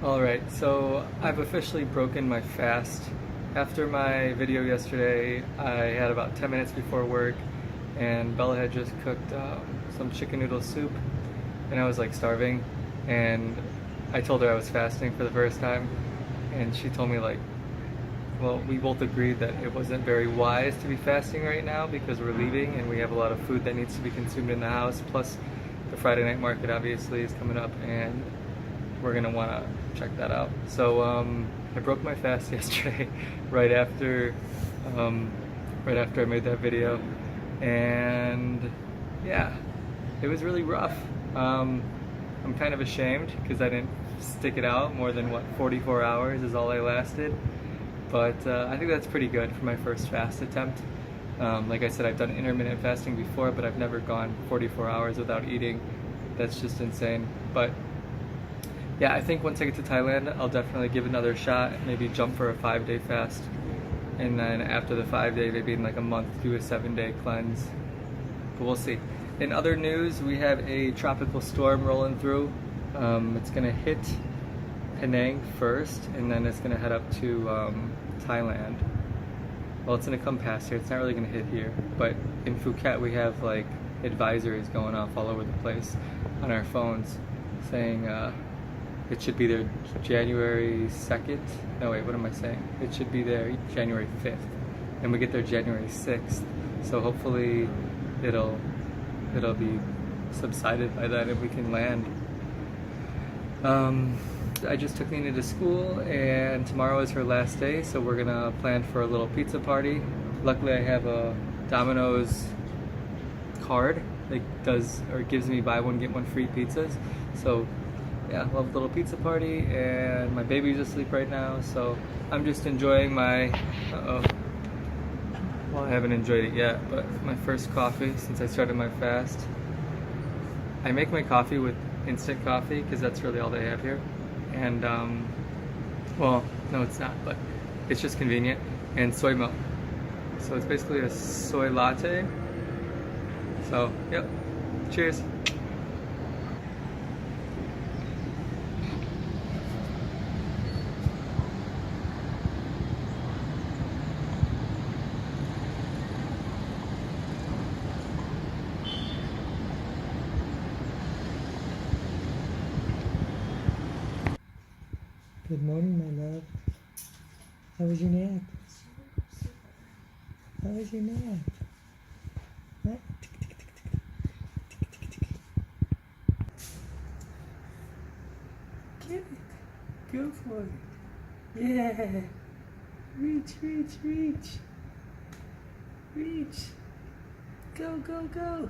Alright, so I've officially broken my fast. After my video yesterday, I had about 10 minutes before work, and Bella had just cooked some chicken noodle soup, and I was like starving, and I told her I was fasting for the first time, and she told me like, well, we both agreed that it wasn't very wise to be fasting right now because we're leaving and we have a lot of food that needs to be consumed in the house, plus the Friday night market obviously is coming up and we're gonna want to check that out. So I broke my fast yesterday right after I made that video, and yeah, it was really rough. I'm kind of ashamed because I didn't stick it out more than 44 hours is all I lasted, but I think that's pretty good for my first fast attempt. Like I said, I've done intermittent fasting before, but I've never gone 44 hours without eating. That's just insane. But yeah, I think once I get to Thailand, I'll definitely give another shot, maybe jump for a 5-day fast, and then after the 5-day, maybe in like a month, do a 7-day cleanse. But we'll see. In other news, we have a tropical storm rolling through. It's gonna hit Penang first, and then it's gonna head up to Thailand. Well, it's gonna come past here. It's not really gonna hit here, but in Phuket we have like advisories going off all over the place on our phones saying it should be there January 2nd. No wait, what am I saying? It should be there January 5th, and we get there January 6th. So hopefully it'll be subsided by then and we can land. I just took Nina to school, and tomorrow is her last day, so we're gonna plan for a little pizza party. Luckily I have a Domino's card that gives me buy one get one free pizzas. So yeah, we'll have a little pizza party, and my baby's asleep right now, so I'm just enjoying my well, I haven't enjoyed it yet, but my first coffee since I started my fast. I make my coffee with instant coffee because that's really all they have here, and well, no it's not, but it's just convenient, and soy milk. So it's basically a soy latte. So yep, cheers. Good morning, my love. How was your nap? How was your nap? What? Get it. Go for it. Yeah. Reach, reach, reach. Reach. Go, go, go.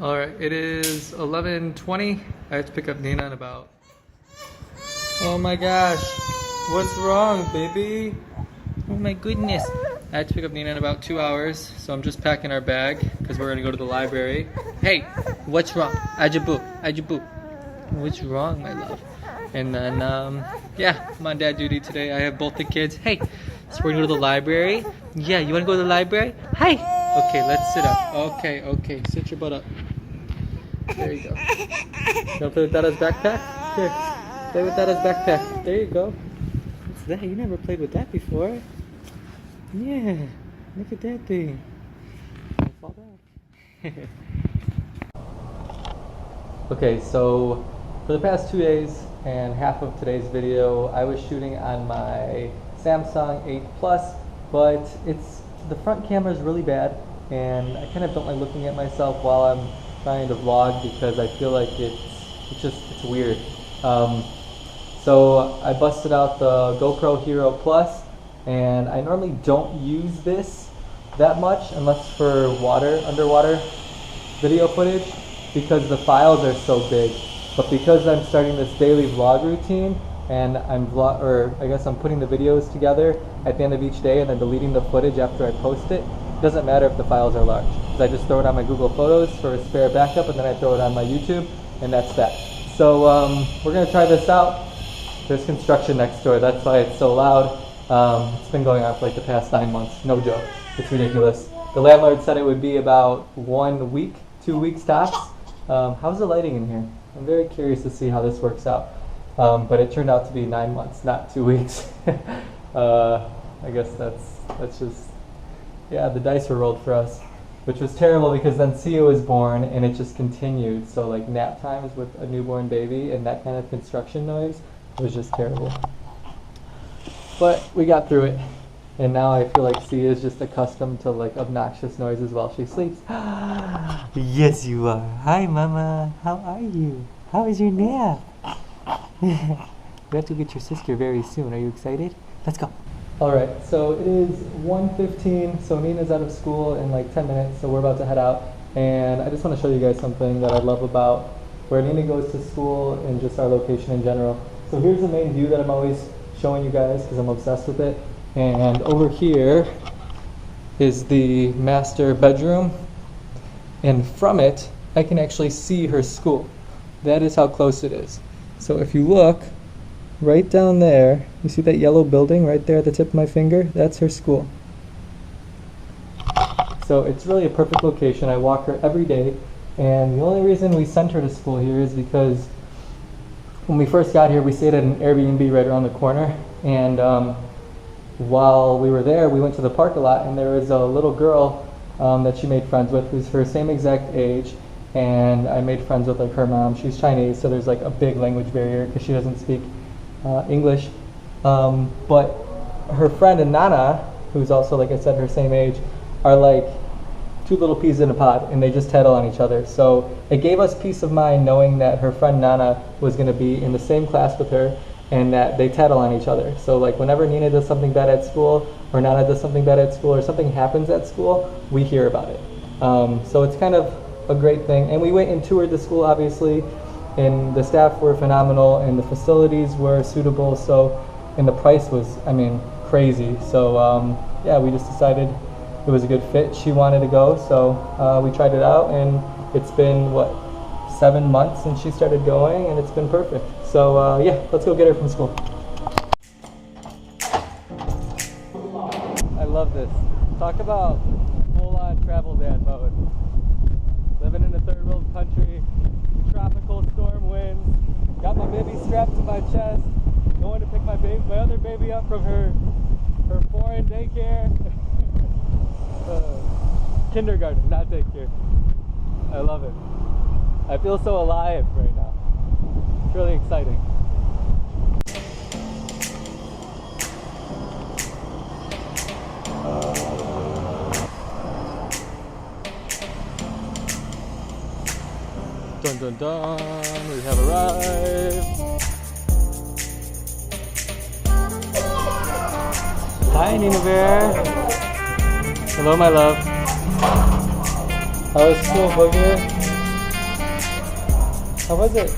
Alright, it is 11:20. I have to pick up Nina in about... Oh my gosh, what's wrong, baby? Oh my goodness. I have to pick up Nina in about 2 hours, so I'm just packing our bag because we're gonna go to the library. Hey, what's wrong? Ajabu, ajabu. What's wrong, my love? And then, yeah, I'm on dad duty today. I have both the kids. Hey, so we're gonna go to the library. Yeah, you wanna go to the library? Hi. Okay, let's sit up. Okay, okay, sit your butt up. There you go. You wanna play with Dada's backpack? Here, play with Dada's backpack. There you go. What's that? You never played with that before. Yeah, look at that thing. Don't fall back. Okay, so for the past 2 days and half of today's video, I was shooting on my Samsung 8 Plus, but the front camera is really bad, and I kind of don't like looking at myself while I'm trying to vlog because I feel like it's weird. So I busted out the GoPro Hero Plus, and I normally don't use this that much unless for underwater video footage because the files are so big. But because I'm starting this daily vlog routine, and I'm putting the videos together at the end of each day and then deleting the footage after I post it, it doesn't matter if the files are large. I just throw it on my Google Photos for a spare backup, and then I throw it on my YouTube, and that's that. So we're gonna try this out. There's construction next door, that's why it's so loud. It's been going on for like the past 9 months. No joke. It's ridiculous. The landlord said it would be about 1 week, 2 weeks tops. How's the lighting in here? I'm very curious to see how this works out. But it turned out to be 9 months, not 2 weeks. I guess that's just, yeah, the dice were rolled for us, which was terrible because then Sia was born and it just continued. So like nap times with a newborn baby and that kind of construction noise was just terrible. But we got through it. And now I feel like Sia is just accustomed to like obnoxious noises while she sleeps. Yes, you are. Hi, Mama. How are you? How is your nap? We have to get your sister very soon. Are you excited? Let's go. All right, so it is 1:15, so Nina's out of school in like 10 minutes, so we're about to head out. And I just want to show you guys something that I love about where Nina goes to school and just our location in general. So here's the main view that I'm always showing you guys because I'm obsessed with it. And over here is the master bedroom. And from it, I can actually see her school. That is how close it is. So if you look, right down there, you see that yellow building right there at the tip of my finger? That's her school. So it's really a perfect location. I walk her every day, and the only reason we sent her to school here is because when we first got here, we stayed at an Airbnb right around the corner, and while we were there, we went to the park a lot, and there was a little girl that she made friends with who's her same exact age, and I made friends with like her mom. She's Chinese, so there's like a big language barrier because she doesn't speak English, but her friend and Nana, who's also, like I said, her same age, are like two little peas in a pod, and they just tattle on each other. So it gave us peace of mind knowing that her friend Nana was going to be in the same class with her, and that they tattle on each other. So like whenever Nina does something bad at school, or Nana does something bad at school, or something happens at school, we hear about it. So it's kind of a great thing. And we went and toured the school, obviously, and the staff were phenomenal, and the facilities were suitable, so, and the price was, I mean, crazy. So yeah, we just decided it was a good fit. She wanted to go, so we tried it out, and it's been, what, 7 months since she started going, and it's been perfect. So yeah, let's go get her from school. I love this. Talk about full-on travel dad mode. Living in a third world country, tropical storm winds, got my baby strapped to my chest, going to pick my other baby up from her foreign daycare. Kindergarten, not daycare. I love it. I feel so alive right now. It's really exciting. Dun dun dun, we have arrived. Hi, Nina Bear. Hello, my love. How was school, Booger? How was it?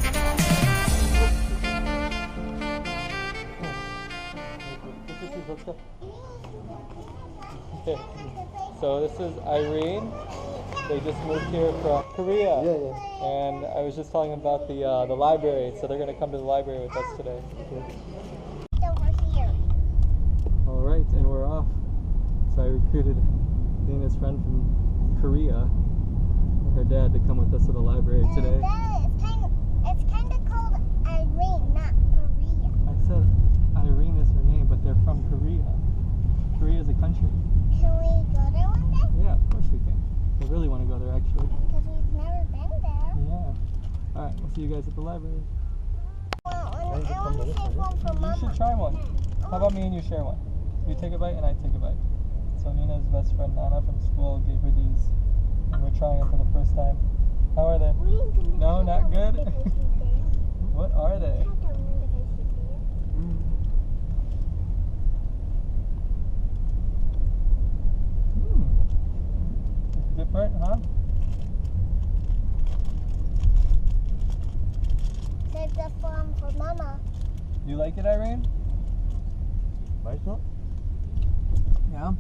Let's go. Okay, so this is Irene. They just moved here from Korea. Yeah. And I was just telling them about the library, so they're going to come to the library with us today. Over here. All right, and we're off. So I recruited Nina's friend from Korea and her dad to come with us to the library today. It's kind of called Irene, not Korea. I said Irene is her name, but they're from Korea. Korea is a country. Can we go there one day? Yeah, of course we can. I really want to go there, actually. Because we've never been there. Yeah. All right, we'll see you guys at the library. I want to take one for You Mama. should try one. How about me and you share one? You take a bite and I take a bite. So Nina's best friend Nana from school gave her these, and we're trying them for the first time. How are they? No, not good? What are they? It's different, huh? Save the one for Mama. You like it, Irene? Weißt Yeah.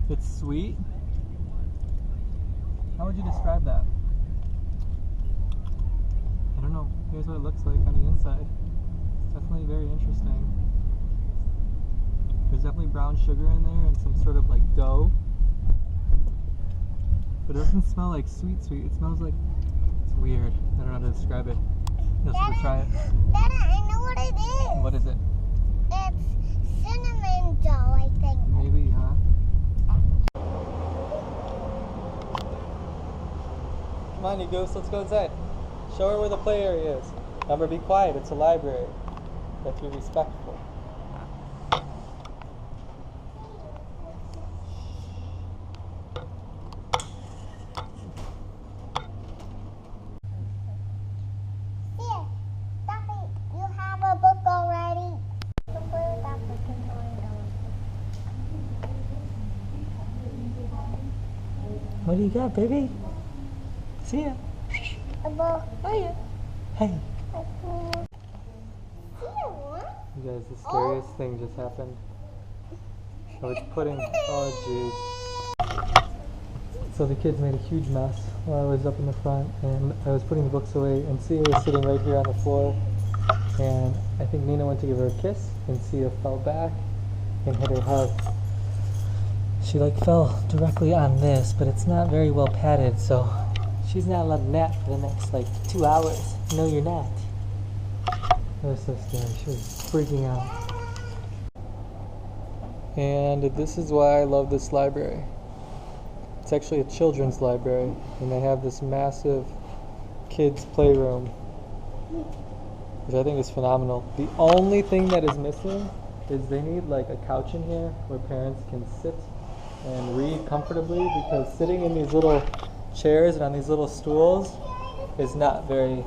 It's sweet. How would you describe that? I don't know. Here's what it looks like on the inside. It's definitely very interesting. There's definitely brown sugar in there and some sort of like dough. But it doesn't smell like sweet. It smells like, it's weird. I don't know how to describe it. You'll have to try it. Dada, I know what it is. What is it? It's cinnamon dough, I think. Maybe, huh? Come on, you goose, let's go inside. Show her where the play area is. Remember, be quiet, it's a library. You have to be respectful. Here, Duffy, you have a book already. What do you got, baby? See ya. A book. Hiya. Hey. You guys, the scariest thing just happened. I was putting, oh jeez. So the kids made a huge mess while I was up in the front, and I was putting the books away, and Sia was sitting right here on the floor, and I think Nina went to give her a kiss, and Sia fell back and hit her head. She like fell directly on this, but it's not very well padded, so she's not allowed to nap for the next like 2 hours. No, you're not. That was so scary. She was freaking out. And this is why I love this library. It's actually a children's library, and they have this massive kids' playroom, which I think is phenomenal. The only thing that is missing is they need like a couch in here where parents can sit and read comfortably, because sitting in these little chairs and on these little stools is not very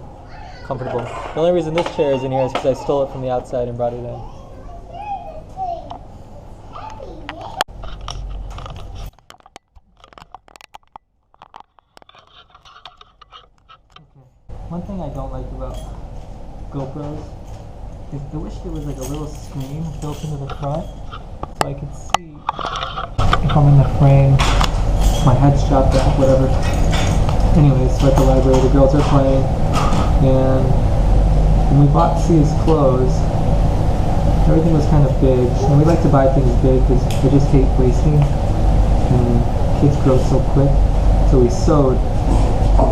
comfortable. The only reason this chair is in here is because I stole it from the outside and brought it in. One thing I don't like about GoPros is I wish there was like a little screen built into the front so I could see if I'm in the frame, my head's shot back, whatever. Anyways, so at the library the girls are playing, and when we bought Sia's clothes, everything was kind of big, and we like to buy things big because I just hate wasting, and kids grow so quick, so we sewed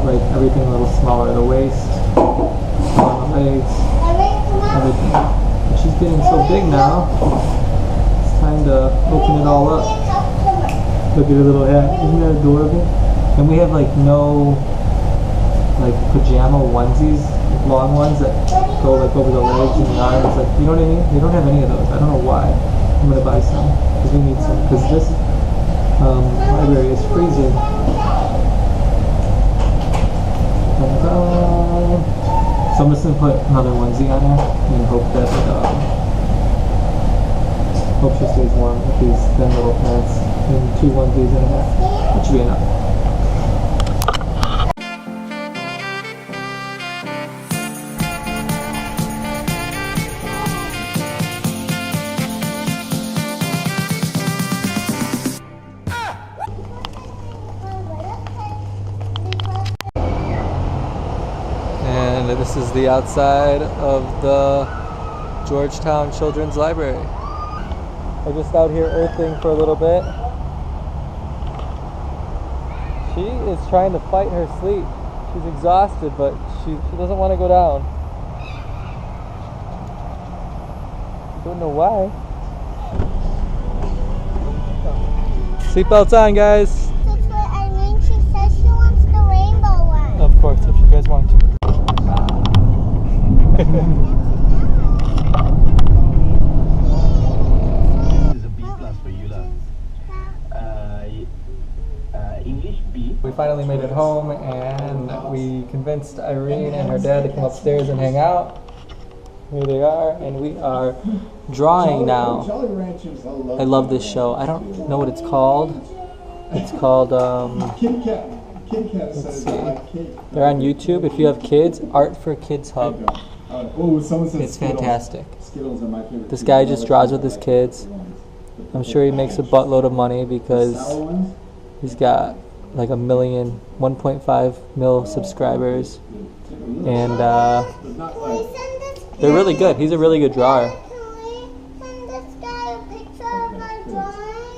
like everything a little smaller, the waist, on the legs, everything. But she's getting so big now, it's time to open it all up. Look at her little hat, isn't that adorable? And we have like no like pajama onesies, like long ones that go like over the legs and the arms, like, you know what I mean? They don't have any of those. I don't know why. I'm gonna buy some because we need some, because this library is freezing. So I'm just gonna put another onesie on her and hope that hope she stays warm with these thin little pants and 2 onesies and a hat. That should be enough. And this is the outside of the Georgetown Children's Library. We're just out here earthing for a little bit. She is trying to fight her sleep. She's exhausted, but she doesn't want to go down. Don't know why. Seatbelts on, guys. That's what I mean. She says she wants the rainbow one. Of course, if you guys want to. We finally made it home, and we convinced Irene and her dad to come upstairs and hang out. Here they are, and we are drawing now. I love this show. I don't know what it's called. It's called, let's see. They're on YouTube. If you have kids, Art for Kids Hub. It's fantastic. This guy just draws with his kids. I'm sure he makes a buttload of money because he's got like 1.5 mil subscribers, and they're really good. He's a really good drawer. Can we send this guy a picture of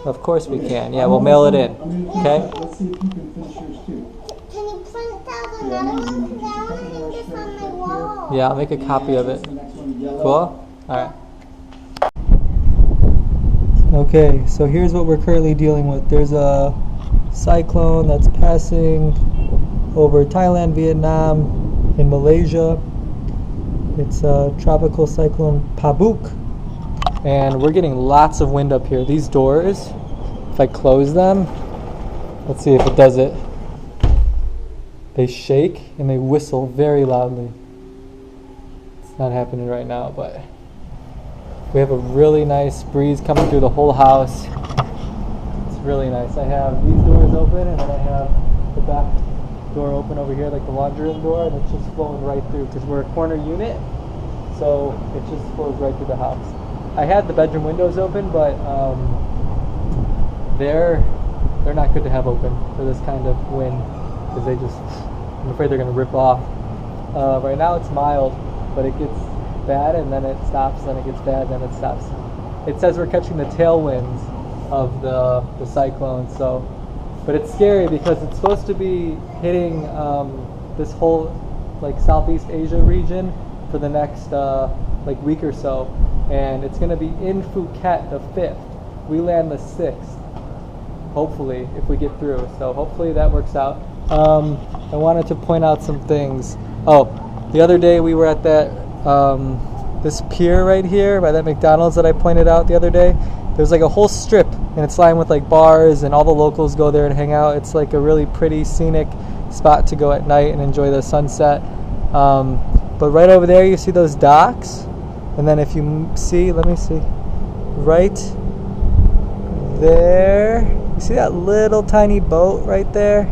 Of course we can. Yeah, we'll mail it in. Okay? Let's see if you can finish yours too. Can you print out another one? Because I want to hang this on my wall. Yeah, I'll make a copy of it. The next one, yellow. Cool? Alright. Okay, so here's what we're currently dealing with. There's a cyclone that's passing over Thailand, Vietnam, and Malaysia. It's a tropical cyclone Pabuk. And we're getting lots of wind up here. These doors, if I close them, let's see if it does it. They shake and they whistle very loudly. It's not happening right now, but we have a really nice breeze coming through the whole house. It's really nice. I have these doors open and then I have the back door open over here, like the laundry room door, and it's just flowing right through because we're a corner unit, so it just flows right through the house. I had the bedroom windows open, but they're not good to have open for this kind of wind because I'm afraid they're going to rip off. Right now it's mild, but it gets bad and then it stops, then it gets bad, then it stops. It says we're catching the tailwinds of the cyclone, so, but it's scary because it's supposed to be hitting this whole like Southeast Asia region for the next like week or so, and it's going to be in Phuket the 5th. We land the 6th, hopefully, if we get through, so hopefully that works out. I wanted to point out some things. Oh, the other day we were at that this pier right here by that McDonald's that I pointed out the other day. There's like a whole strip and it's lined with like bars and all the locals go there and hang out. It's like a really pretty scenic spot to go at night and enjoy the sunset. But right over there you see those docks, and then if you see, let me see, right there, you see that little tiny boat right there?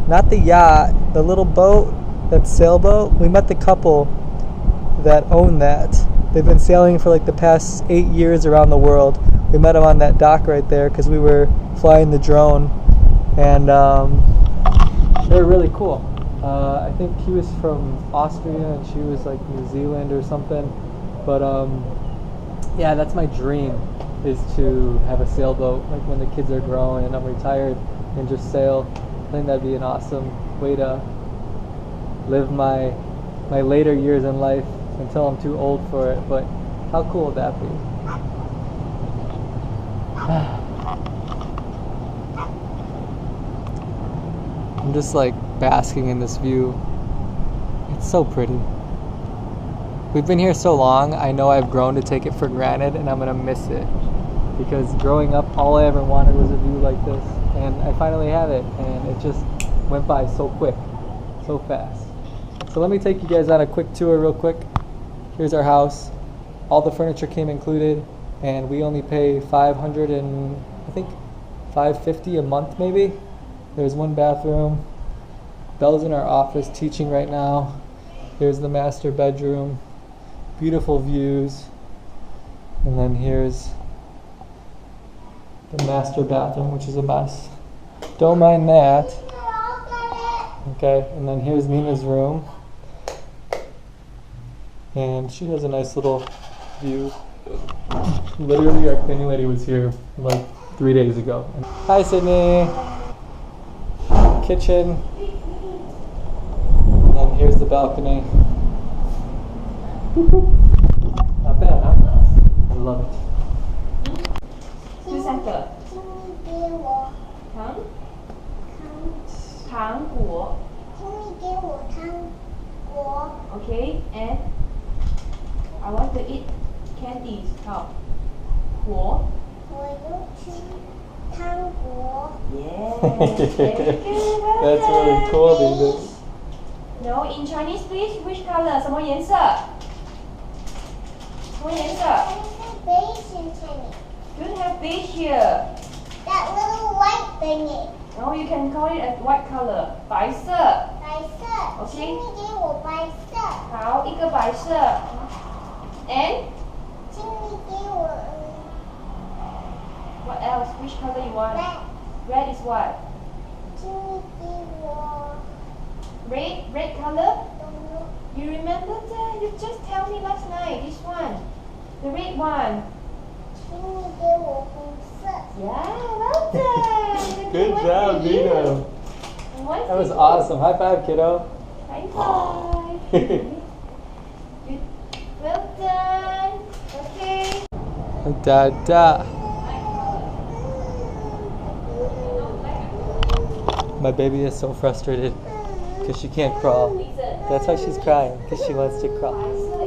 Not the yacht, the little boat, that sailboat. We met the couple that own that. They've been sailing for like the past 8 years around the world. We met them on that dock right there because we were flying the drone, and they're really cool. I think he was from Austria and she was like New Zealand or something, but yeah, that's my dream, is to have a sailboat like when the kids are grown and I'm retired and just sail. I think that'd be an awesome way to live my later years in life until I'm too old for it. But how cool would that be? I'm just like basking in this view. It's so pretty. We've been here so long, I know I've grown to take it for granted and I'm gonna miss it, because growing up all I ever wanted was a view like this, and I finally have it, and it just went by so quick, so fast. So let me take you guys on a quick tour real quick. Here's our house. All the furniture came included, and we only pay $500 and I think $550 a month maybe. There's one bathroom. Belle's in our office teaching right now. Here's the master bedroom. Beautiful views. And then here's the master bathroom, which is a mess. Don't mind that. Okay, and then here's Nina's room. And she has a nice little view. Literally, our cleaning lady was here like 3 days ago. Hi, Sydney. Kitchen. And then here's the balcony. Not bad, huh? I love it. 第三个请你给我糖果请你给我糖果。 ，okay, and I want to eat candies. 好，果我要吃糖果。 ，yeah. That's really cool, dude. No, in Chinese, please. Which color? 什么颜色？什么颜色 Beige in Chinese.？Don't have beige here. That little white thingy. No, you can call it a white color. 白色。白色。 OK 请你给我白色。好，一个白色。And 请你给我 what else? Which color you want? red。 Red is what? 请你给我 Red color? don't know You remember that? You just tell me last night. This one, the red one. 请你给我红色。well done. Good job, Nina. That was awesome. High five, kiddo. High five. Well done. Okay. Da. My baby is so frustrated because she can't crawl. That's why she's crying, because she wants to crawl.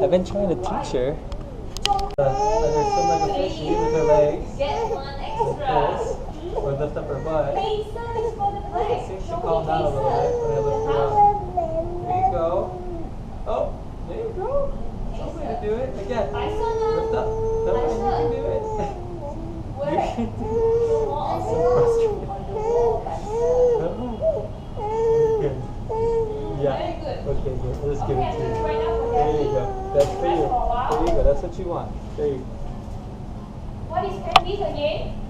I've been trying to teach her. Let her swim like a fishy with her legs. Like this. Or lift up her butt. I think she calmed down a little bit when I lift her up. There you go. Oh, there you go. That's way to do it. Again. Lift up. No, you can do it. You can do it. I'm so frustrated. Good. Yeah. Okay, good. Let's give it to you. There you go. That's for you. There you go. That's what you want. There you go. What is candies again?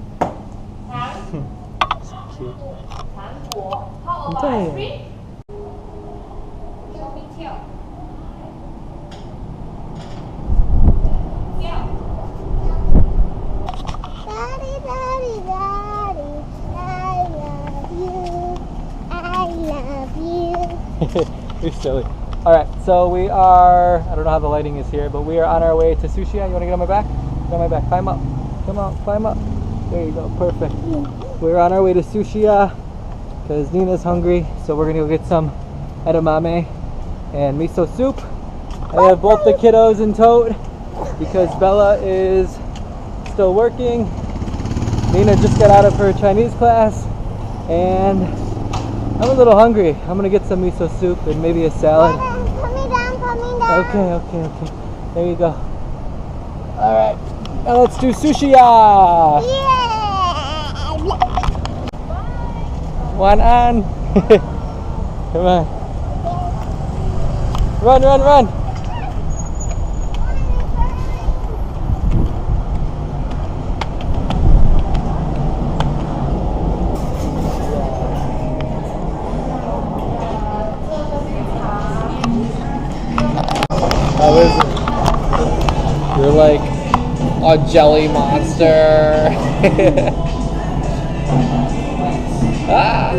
Cute. How about ice cream? Show me tail. Yeah. Daddy, daddy, daddy, I love you. You're silly. Alright, so we are, I don't know how the lighting is here, but we are on our way to Sushi. You want to get on my back? Get on my back. Climb up. Come on, climb up. There you go. Perfect. We're on our way to Sushi because Nina's hungry, so we're going to go get some edamame and miso soup. I have both the kiddos in tote because Bella is still working. Nina just got out of her Chinese class and I'm a little hungry. I'm going to get some miso soup and maybe a salad. Put me down. Okay. There you go. Alright, now let's do sushi. Yeah. One on. Come on. Run. How is it? You're like a jelly monster. Ah!